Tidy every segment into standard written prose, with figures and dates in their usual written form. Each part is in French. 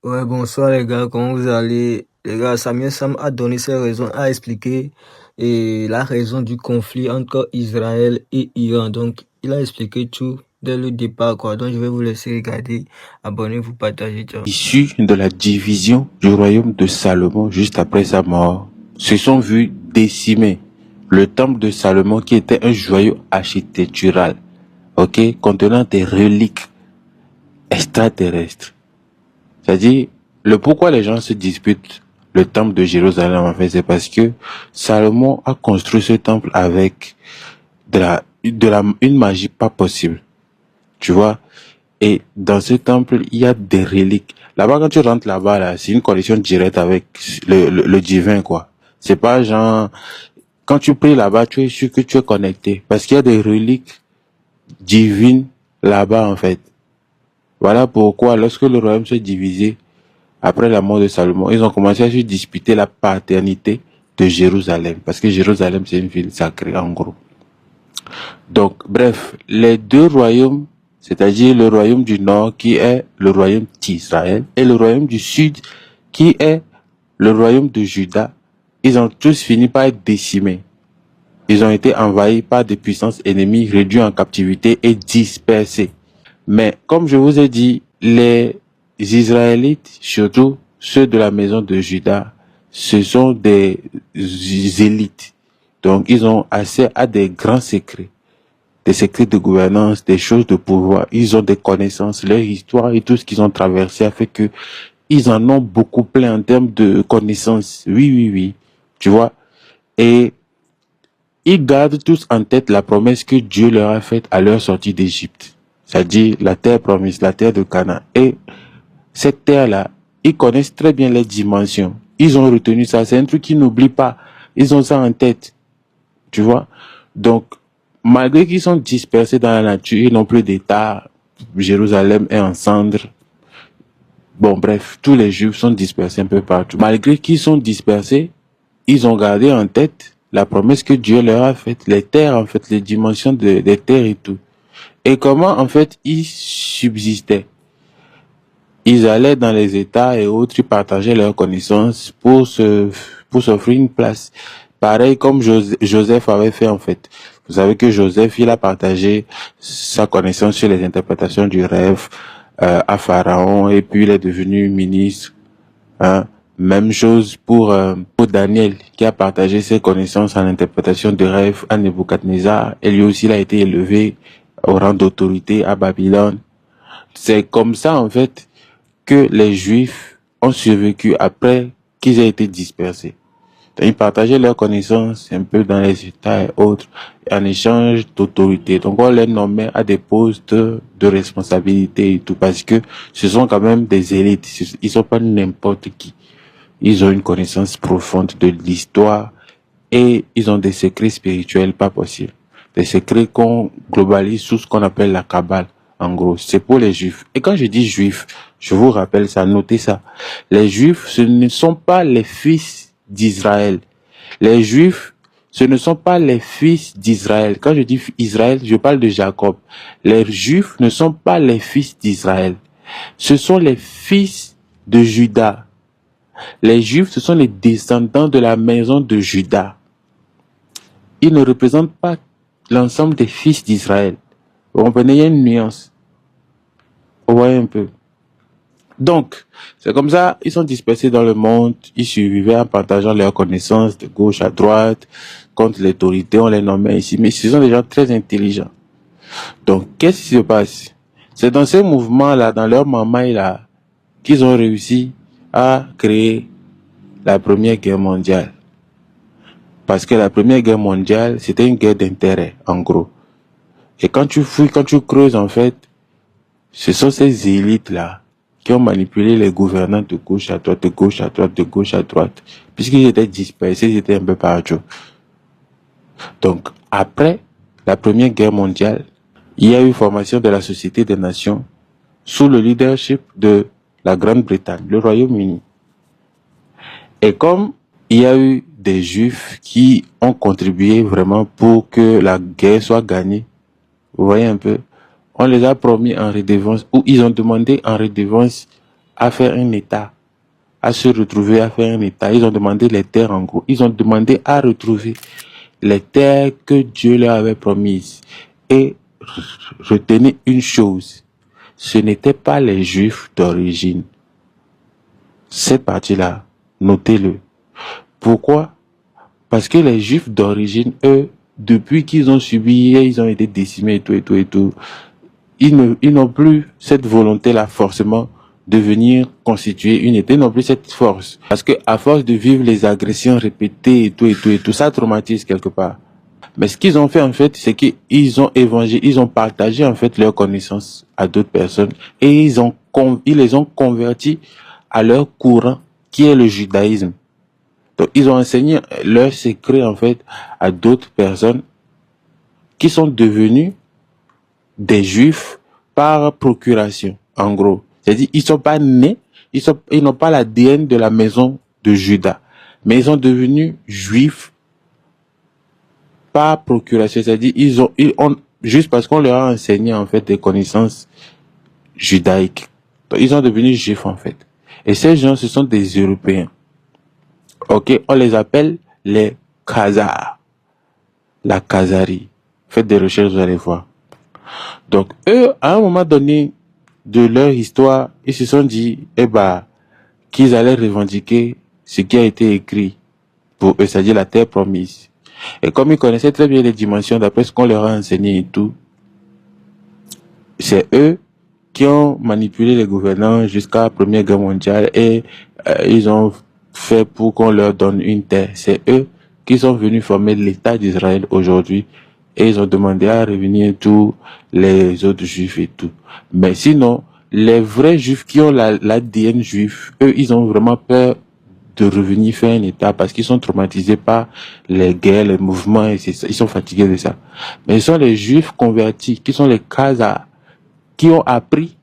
Ouais, bonsoir les gars, comment vous allez? Les gars, Samuel Sam a donné ses raisons, a expliqué la raison du conflit entre Israël et Iran. Donc, il a expliqué tout dès le départ, quoi. Donc, je vais vous laisser regarder. Abonnez-vous, partagez, ciao. Issus de la division du royaume de Salomon juste après sa mort, se sont vus décimer le temple de Salomon qui était un joyau architectural, contenant des reliques extraterrestres. C'est-à-dire, le pourquoi les gens se disputent le temple de Jérusalem, en fait, c'est parce que Salomon a construit ce temple avec une magie pas possible. Tu vois? Et dans ce temple, il y a des reliques. Là-bas, quand tu rentres là-bas, là, c'est une connexion directe avec le divin, quoi. C'est pas genre, quand tu pries là-bas, tu es sûr que tu es connecté. Parce qu'il y a des reliques divines là-bas, en fait. Voilà pourquoi, lorsque le royaume s'est divisé, après la mort de Salomon, ils ont commencé à se disputer la paternité de Jérusalem. Parce que Jérusalem, c'est une ville sacrée, en gros. Donc, bref, les deux royaumes, c'est-à-dire le royaume du nord qui est le royaume d'Israël et le royaume du sud qui est le royaume de Juda, ils ont tous fini par être décimés. Ils ont été envahis par des puissances ennemies, réduits en captivité et dispersés. Mais comme je vous ai dit, les Israélites, surtout ceux de la maison de Juda, ce sont des élites. Donc ils ont accès à des grands secrets. Des secrets de gouvernance, des choses de pouvoir. Ils ont des connaissances, leur histoire et tout ce qu'ils ont traversé a fait que ils en ont beaucoup plein en termes de connaissances. Oui. Tu vois? Et ils gardent tous en tête la promesse que Dieu leur a faite à leur sortie d'Égypte. C'est-à-dire la terre promise, la terre de Canaan. Et cette terre-là, ils connaissent très bien les dimensions. Ils ont retenu ça. C'est un truc qu'ils n'oublient pas. Ils ont ça en tête. Tu vois? Donc, malgré qu'ils sont dispersés dans la nature, ils n'ont plus d'État. Jérusalem est en cendres. Bon, bref, tous les Juifs sont dispersés un peu partout. Malgré qu'ils sont dispersés, ils ont gardé en tête la promesse que Dieu leur a faite. Les terres, en fait, les dimensions des terres et tout. Et comment, en fait, ils subsistaient. Ils allaient dans les États et autres, ils partageaient leurs connaissances pour s'offrir une place. Pareil comme Joseph avait fait, en fait. Vous savez que Joseph, il a partagé sa connaissance sur les interprétations du rêve à Pharaon et puis il est devenu ministre. Hein. Même chose pour Daniel qui a partagé ses connaissances en interprétation de rêve à Nebuchadnezzar. Et lui aussi, il a été élevé au rang d'autorité à Babylone. C'est comme ça, en fait, que les Juifs ont survécu après qu'ils aient été dispersés. Ils partageaient leurs connaissances un peu dans les États et autres, en échange d'autorité. Donc on les nommait à des postes de responsabilité et tout, parce que ce sont quand même des élites. Ils sont pas n'importe qui. Ils ont une connaissance profonde de l'histoire et ils ont des secrets spirituels pas possibles. Des secrets qu'on globalise sous ce qu'on appelle la Kabbale. En gros, c'est pour les Juifs. Et quand je dis Juifs, je vous rappelle ça, notez ça. Les Juifs, ce ne sont pas les fils d'Israël. Les Juifs, ce ne sont pas les fils d'Israël. Quand je dis Israël, je parle de Jacob. Les Juifs ne sont pas les fils d'Israël. Ce sont les fils de Juda. Les Juifs, ce sont les descendants de la maison de Juda. Ils ne représentent pas l'ensemble des fils d'Israël. Vous comprenez, il y a une nuance. Vous voyez un peu. Donc, c'est comme ça, ils sont dispersés dans le monde, ils survivaient en partageant leurs connaissances de gauche à droite, contre l'autorité, on les nommait ici, mais ce sont des gens très intelligents. Donc, qu'est-ce qui se passe? C'est dans ces mouvements-là, dans leur mamaille-là, qu'ils ont réussi à créer la Première Guerre mondiale. Parce que la Première Guerre mondiale, c'était une guerre d'intérêt, en gros. Et quand tu fouilles, quand tu creuses, en fait, ce sont ces élites-là qui ont manipulé les gouvernants de gauche à droite, de gauche à droite, de gauche à droite, puisqu'ils étaient dispersés, ils étaient un peu partout. Donc, après la Première Guerre mondiale, il y a eu formation de la Société des Nations sous le leadership de la Grande-Bretagne, le Royaume-Uni. Et comme il y a eu des Juifs qui ont contribué vraiment pour que la guerre soit gagnée, vous voyez un peu, on les a promis en redevance, ou ils ont demandé en redevance à faire un État, à se retrouver à faire un État. Ils ont demandé les terres en gros. Ils ont demandé à retrouver les terres que Dieu leur avait promises. Et retenez une chose, ce n'étaient pas les Juifs d'origine. Cette partie-là, notez-le. Pourquoi? Parce que les Juifs d'origine, eux, depuis qu'ils ont subi, ils ont été décimés et tout, ils n'ont plus cette volonté-là forcément de venir constituer une État, ils n'ont plus cette force. Parce que à force de vivre les agressions répétées et tout, ça traumatise quelque part. Mais ce qu'ils ont fait en fait, c'est qu'ils ont ils ont partagé en fait leurs connaissances à d'autres personnes et ils les ont convertis à leur courant qui est le judaïsme. Donc ils ont enseigné leurs secrets en fait à d'autres personnes qui sont devenus des juifs par procuration, en gros. C'est-à-dire, ils sont pas nés, ils n'ont pas l'ADN de la maison de Juda, mais ils sont devenus juifs par procuration. C'est-à-dire, juste parce qu'on leur a enseigné, en fait, des connaissances judaïques. Donc, ils sont devenus juifs, en fait. Et ces gens, ce sont des Européens. Ok, on les appelle les Khazars. La Khazarie. Faites des recherches, vous allez voir. Donc, eux, à un moment donné de leur histoire, ils se sont dit, qu'ils allaient revendiquer ce qui a été écrit pour eux, c'est-à-dire la terre promise. Et comme ils connaissaient très bien les dimensions, d'après ce qu'on leur a enseigné et tout, c'est eux qui ont manipulé les gouvernants jusqu'à la Première Guerre mondiale et ils ont fait pour qu'on leur donne une terre. C'est eux qui sont venus former l'État d'Israël aujourd'hui et ils ont demandé à revenir tous les autres juifs et tout. Mais sinon, les vrais juifs qui ont l'ADN juif, eux, ils ont vraiment peur de revenir faire un État parce qu'ils sont traumatisés par les guerres, les mouvements, et ils sont fatigués de ça. Mais ce sont les juifs convertis, qui sont les Khazars, qui ont appris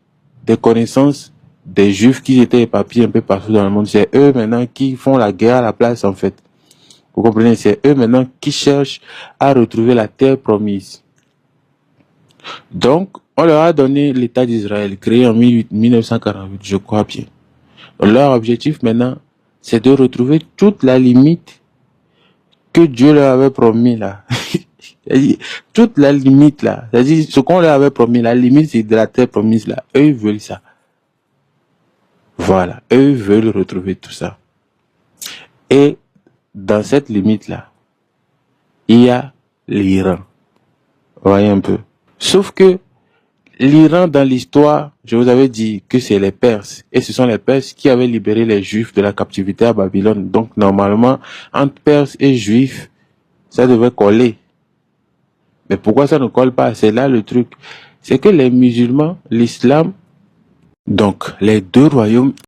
des connaissances des juifs qui étaient éparpillés un peu partout dans le monde. C'est eux maintenant qui font la guerre à la place, en fait. Vous comprenez? C'est eux maintenant qui cherchent à retrouver la terre promise. Donc, on leur a donné l'État d'Israël, créé en 1948, je crois bien. Donc, leur objectif maintenant, c'est de retrouver toute la limite que Dieu leur avait promis là. Toute la limite là. C'est-à-dire, ce qu'on leur avait promis, la limite c'est de la terre promise là. Eux, ils veulent ça. Voilà. Eux veulent retrouver tout ça. Et dans cette limite là, il y a l'Iran. Voyez un peu. Sauf que l'Iran, dans l'histoire, je vous avais dit que c'est les Perses. Et ce sont les Perses qui avaient libéré les Juifs de la captivité à Babylone. Donc, normalement, entre Perses et Juifs, ça devait coller. Mais pourquoi ça ne colle pas? C'est là le truc. C'est que les musulmans, l'islam, donc les deux royaumes